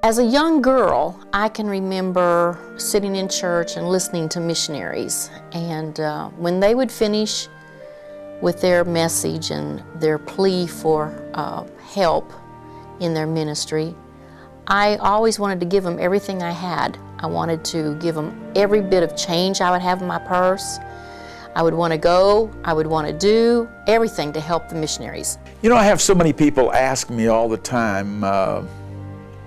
As a young girl, I can remember sitting in church and listening to missionaries. And when they would finish with their message and their plea for help in their ministry, I always wanted to give them everything I had. I wanted to give them every bit of change I would have in my purse. I would want to go, I would want to do everything to help the missionaries. You know, I have so many people ask me all the time,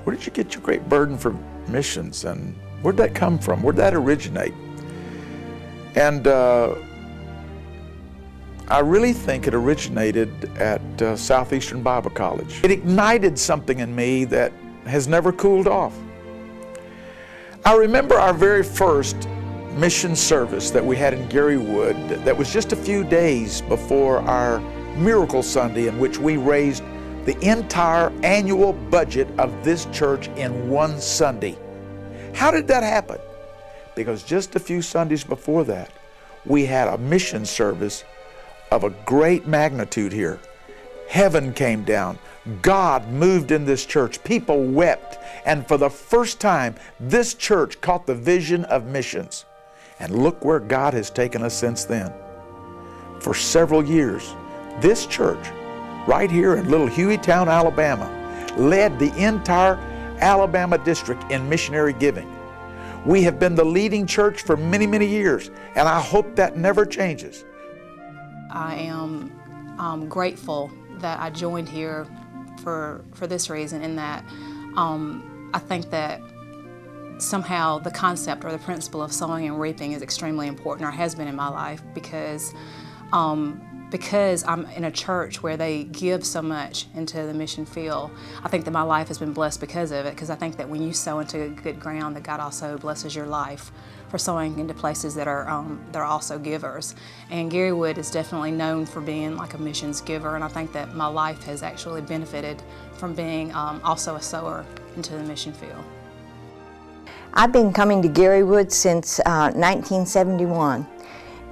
where did you get your great burden for missions, and where'd that come from? Where'd that originate? And I really think it originated at Southeastern Bible College. It ignited something in me that has never cooled off. I remember our very first mission service that we had in Garywood that was just a few days before our Miracle Sunday, in which we raised the entire annual budget of this church in one Sunday. How did that happen? Because just a few Sundays before that, we had a mission service of a great magnitude here. Heaven came down. God moved in this church. People wept. And for the first time, this church caught the vision of missions. And look where God has taken us since then. For several years, this church right here in little Hueytown, Alabama, led the entire Alabama district in missionary giving. We have been the leading church for many, many years, and I hope that never changes. I am grateful that I joined here for this reason, in that I think that somehow the concept or the principle of sowing and reaping is extremely important, or has been in my life, because I'm in a church where they give so much into the mission field. I think that my life has been blessed because of it, because I think that when you sow into good ground, that God also blesses your life for sowing into places that are also givers. And Garywood is definitely known for being like a missions giver, and I think that my life has actually benefited from being also a sower into the mission field. I've been coming to Garywood since 1971.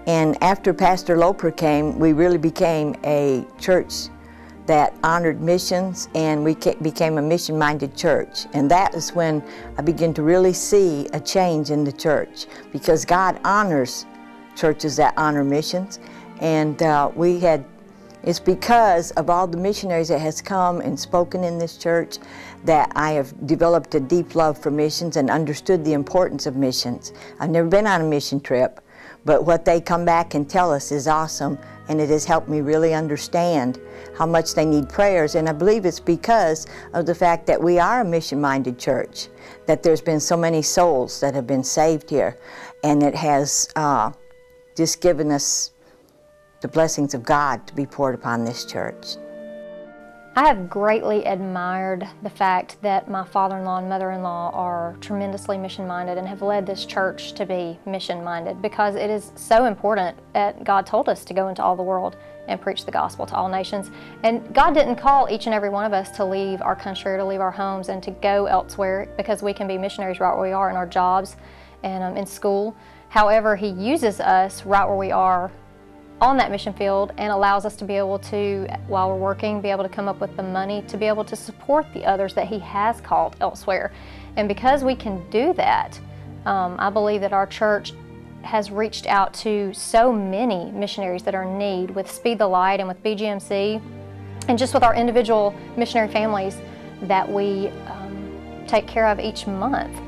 And after Pastor Loper came, we really became a church that honored missions, and we became a mission-minded church. And that is when I began to really see a change in the church, because God honors churches that honor missions. And it's because of all the missionaries that has come and spoken in this church that I have developed a deep love for missions and understood the importance of missions. I've never been on a mission trip, but what they come back and tell us is awesome, and it has helped me really understand how much they need prayers. And I believe it's because of the fact that we are a mission-minded church, that there's been so many souls that have been saved here, and it has just given us the blessings of God to be poured upon this church. I have greatly admired the fact that my father-in-law and mother-in-law are tremendously mission-minded and have led this church to be mission-minded, because it is so important that God told us to go into all the world and preach the gospel to all nations. And God didn't call each and every one of us to leave our country or to leave our homes and to go elsewhere, because we can be missionaries right where we are in our jobs and in school. However, He uses us right where we are on that mission field and allows us to be able to, while we're working, be able to come up with the money to be able to support the others that He has called elsewhere. And because we can do that, I believe that our church has reached out to so many missionaries that are in need with Speed the Light and with BGMC, and just with our individual missionary families that we take care of each month.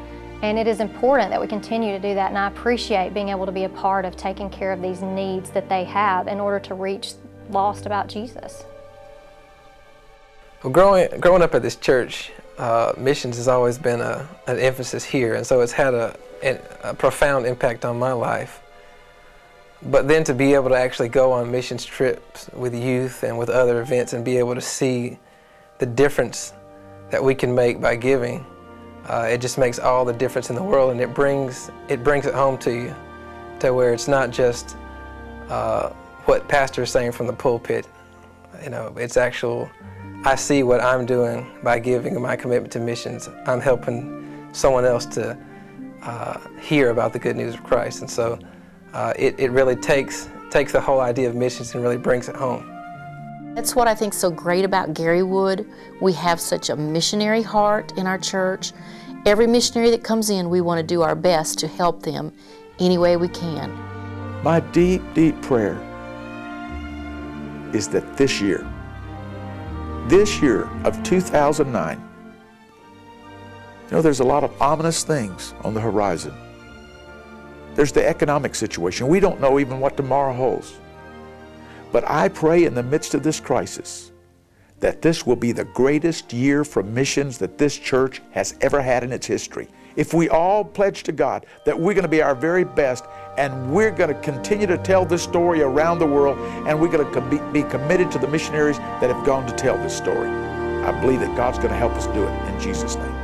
And it is important that we continue to do that, and I appreciate being able to be a part of taking care of these needs that they have in order to reach lost about Jesus. Well, growing up at this church, missions has always been an emphasis here, and so it's had a profound impact on my life. But then to be able to actually go on missions trips with youth and with other events and be able to see the difference that we can make by giving, it just makes all the difference in the world, and it brings it home to you, to where it's not just what Pastor is saying from the pulpit. You know, it's actual, I see what I'm doing by giving my commitment to missions. I'm helping someone else to hear about the good news of Christ. And so it really takes the whole idea of missions and really brings it home. That's what I think so great about Garywood. We have such a missionary heart in our church. Every missionary that comes in, we want to do our best to help them any way we can. My deep, deep prayer is that this year of 2009, you know, there's a lot of ominous things on the horizon. There's the economic situation. We don't know even what tomorrow holds. But I pray in the midst of this crisis that this will be the greatest year for missions that this church has ever had in its history. If we all pledge to God that we're going to be our very best, and we're going to continue to tell this story around the world, and we're going to be committed to the missionaries that have gone to tell this story. I believe that God's going to help us do it in Jesus' name.